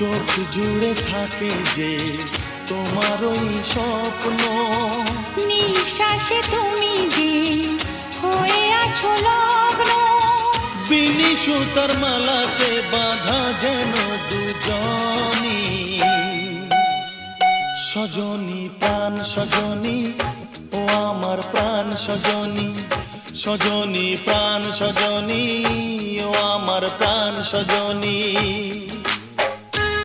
চোখ জুড়ে থাকে যে তোমার ওই স্বপ্ন, নিঃশ্বাসে তুমি যে হয়ে আছো লগ্ন, বিনি সুতার মালাতে বাঁধা যেন দুজনি। সজনী প্রাণ সজনী, ও আমার প্রাণ সজনী, সজনী প্রাণ সজনী, ও আমার প্রাণ সজনী।